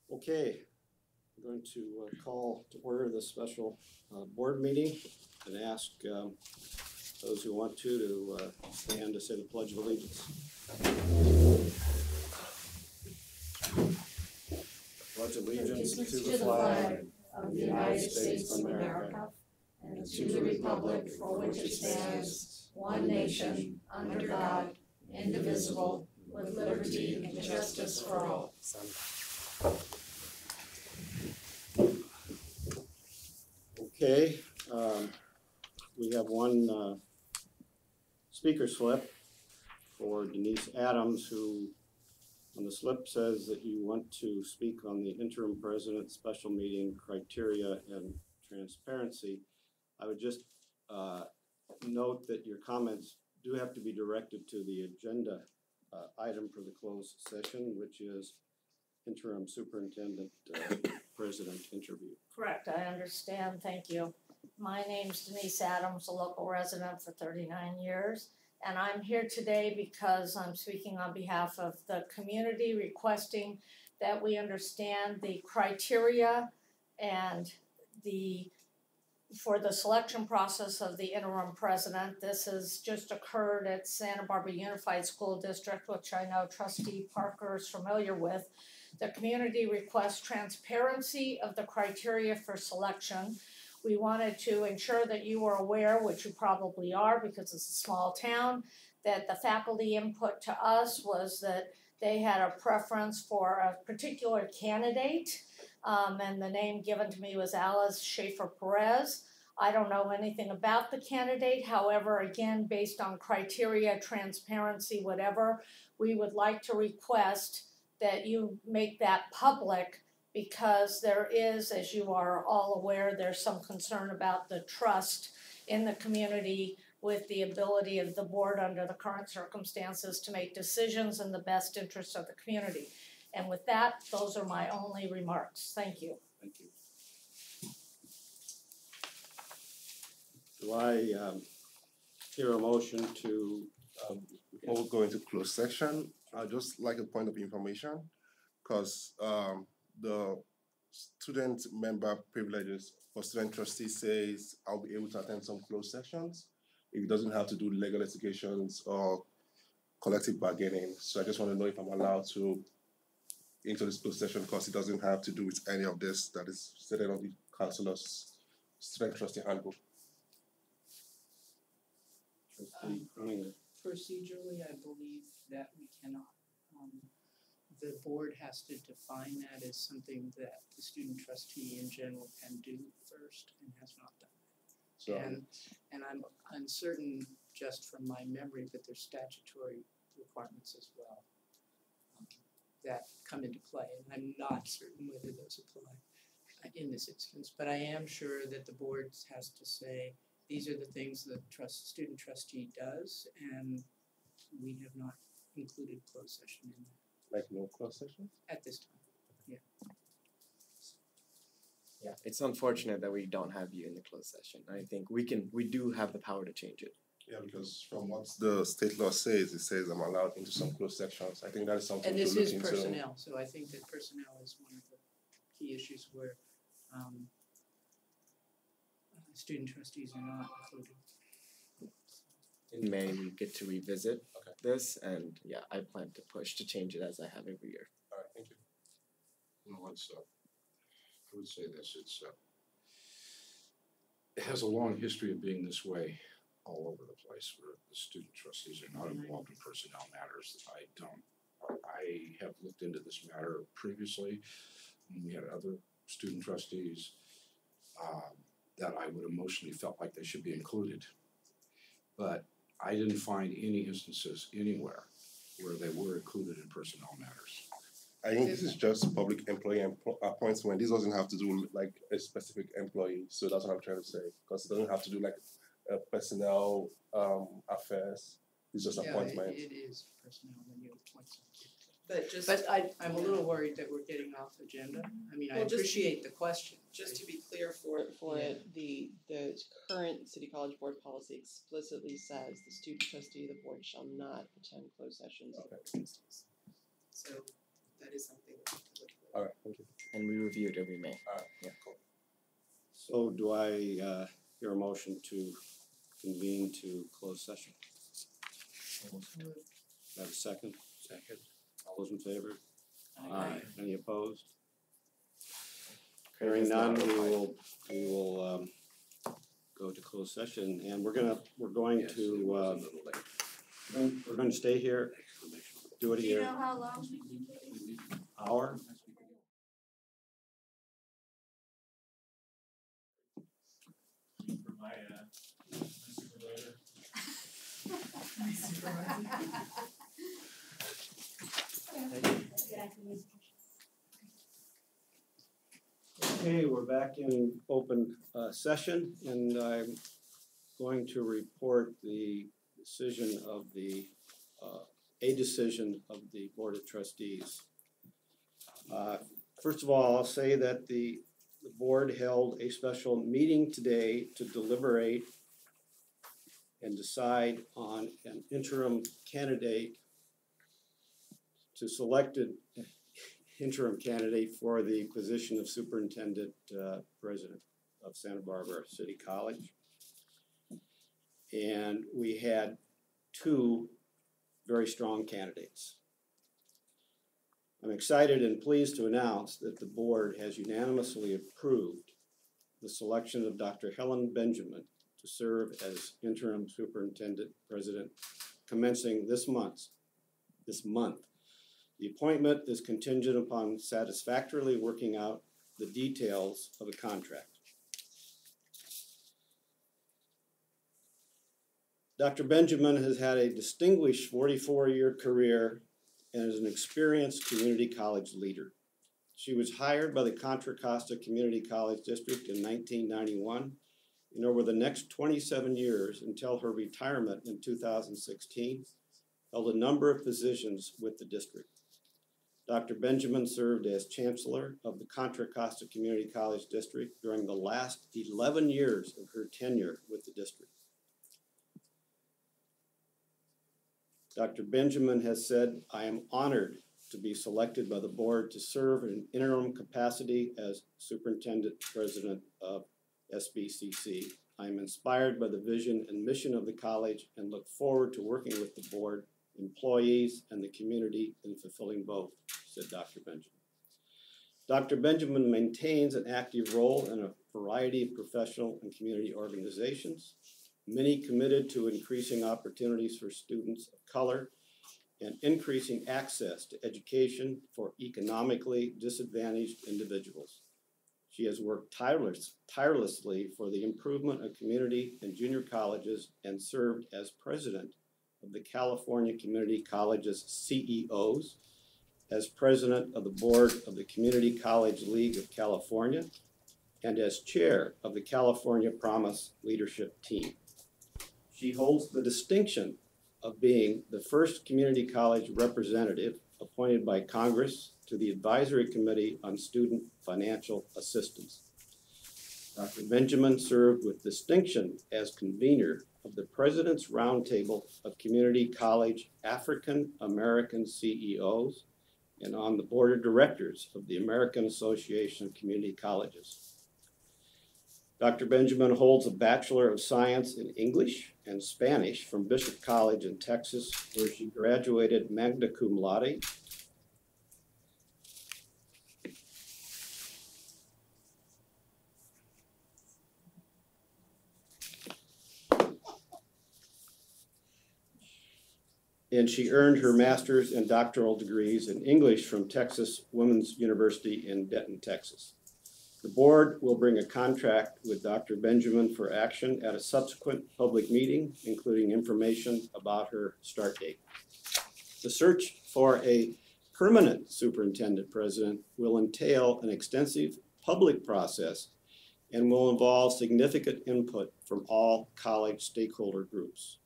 Okay, I'm going to call to order the special board meeting and ask those who want to stand to say the Pledge of Allegiance. Pledge allegiance to the flag of the United States of America and to the republic for which it stands, one nation, under God, indivisible, with liberty and justice for all. Okay, we have one speaker slip for Denise Adams, who on the slip says that you want to speak on the interim president special meeting criteria and transparency. I would just note that your comments do have to be directed to the agenda item for the closed session, which is interim superintendent president interview. Correct, I understand, thank you. My name's Denise Adams, a local resident for 39 years, and I'm here today because I'm speaking on behalf of the community requesting that we understand the criteria and for the selection process of the interim president. This has just occurred at Santa Barbara Unified School District, which I know Trustee Parker is familiar with. The community requests transparency of the criteria for selection. We wanted to ensure that you were aware, which you probably are because it's a small town, that the faculty input to us was that they had a preference for a particular candidate, and the name given to me was Alice Schaefer Perez. I don't know anything about the candidate. However, again, based on criteria, transparency, whatever, we would like to request that you make that public, because there is, as you are all aware, there's some concern about the trust in the community with the ability of the board under the current circumstances to make decisions in the best interest of the community. And with that, those are my only remarks. Thank you. Thank you. Do I hear a motion to before we go into closed section, I'd just like a point of information, because the student member privileges for student trustee says I'll be able to attend some closed sessions. It doesn't have to do legal litigations or collective bargaining. So I just want to know if I'm allowed to into this closed session, because it doesn't have to do with any of this that is stated on the councilor's student trustee handbook. Procedurally, I believe that we cannot. The board has to define that as something that the student trustee in general can do first and has not done. So, and I'm uncertain just from my memory, but there's statutory requirements as well that come into play, and I'm not certain whether those apply in this instance. But I am sure that the board has to say these are the things the student trustee does, and we have not included closed session in that. like no closed session? At this time, yeah. Yeah, it's unfortunate that we don't have you in the closed session. I think we do have the power to change it. Yeah, because from what the state law says, it says I'm allowed into some closed sections. I think that is something And to this look is into. personnel, so I think that personnel is one of the key issues where student trustees are not included. In May, we get to revisit this, and yeah, I plan to push to change it as I have every year. All right, thank you. Well, I would say this, it has a long history of being this way all over the place, where the student trustees are not involved in personnel matters. I have looked into this matter previously when we had other student trustees that I would emotionally felt like they should be included. But I didn't find any instances anywhere where they were included in personnel matters. I think this is just public employee appointment. This doesn't have to do with like a specific employee. So that's what I'm trying to say. Because it doesn't have to do like personnel affairs. It's just appointment. It is personnel when you appoint somebody. But I'm a little worried that we're getting off agenda. I mean, I Well, just- appreciate the question. just to be clear for it, the current City College Board policy explicitly says the student trustee of the board shall not attend closed sessions of other trustees. So that is something we have to look at. All right, thank you. and we review it every May. So do I hear a motion to convene to closed session? Do I have a second? Second. All those in favor? Aye. Any opposed? Craig Hearing is not none, required. we will go to closed session, and we're going Yes, it to was a little late. we're going to stay here, do it Do you here, know how long? hour. Okay, we're back in open session, and I'm going to report the decision of a decision of the Board of Trustees. First of all, I'll say that the board held a special meeting today to deliberate and decide on an interim candidate to select an interim candidate for the position of Superintendent President of Santa Barbara City College. And we had two very strong candidates. I'm excited and pleased to announce that the board has unanimously approved the selection of Dr. Helen Benjamin to serve as interim superintendent president commencing this month. The appointment is contingent upon satisfactorily working out the details of a contract. Dr. Benjamin has had a distinguished 44-year career and is an experienced community college leader. She was hired by the Contra Costa Community College District in 1991, and over the next 27 years until her retirement in 2016, held a number of positions with the district. Dr. Benjamin served as Chancellor of the Contra Costa Community College District during the last 11 years of her tenure with the district. Dr. Benjamin has said, "I am honored to be selected by the board to serve in an interim capacity as Superintendent President of SBCC. I am inspired by the vision and mission of the college and look forward to working with the board, employees, and the community in fulfilling both," said Dr. Benjamin. Dr. Benjamin maintains an active role in a variety of professional and community organizations, many committed to increasing opportunities for students of color and increasing access to education for economically disadvantaged individuals. She has worked tirelessly for the improvement of community and junior colleges and served as president of the California Community Colleges CEOs, as president of the board of the Community College League of California, and as chair of the California Promise Leadership Team. She holds the distinction of being the first community college representative appointed by Congress to the Advisory Committee on Student Financial Assistance. Dr. Benjamin served with distinction as convener of the President's Roundtable of Community College African American CEOs and on the board of directors of the American Association of Community Colleges. Dr. Benjamin holds a Bachelor of Science in English and Spanish from Bishop College in Texas, where she graduated magna cum laude. And she earned her master's and doctoral degrees in English from Texas Women's University in Denton, Texas. The board will bring a contract with Dr. Benjamin for action at a subsequent public meeting, including information about her start date. The search for a permanent superintendent president will entail an extensive public process and will involve significant input from all college stakeholder groups.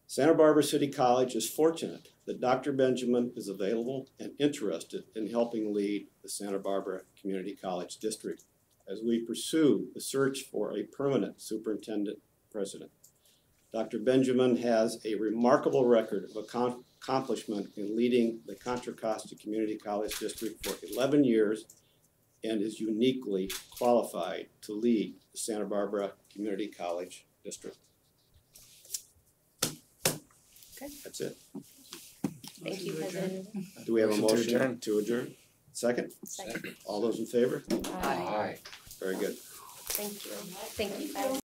Santa Barbara City College is fortunate that Dr. Benjamin is available and interested in helping lead the Santa Barbara Community College District as we pursue the search for a permanent superintendent president. Dr. Benjamin has a remarkable record of accomplishment in leading the Contra Costa Community College District for 11 years and is uniquely qualified to lead the Santa Barbara Community College District. Okay. That's it. Thank you, President. Do we have a motion? To adjourn? Second? Second. All those in favor? Aye. Very good. Thank you. Thank you, guys.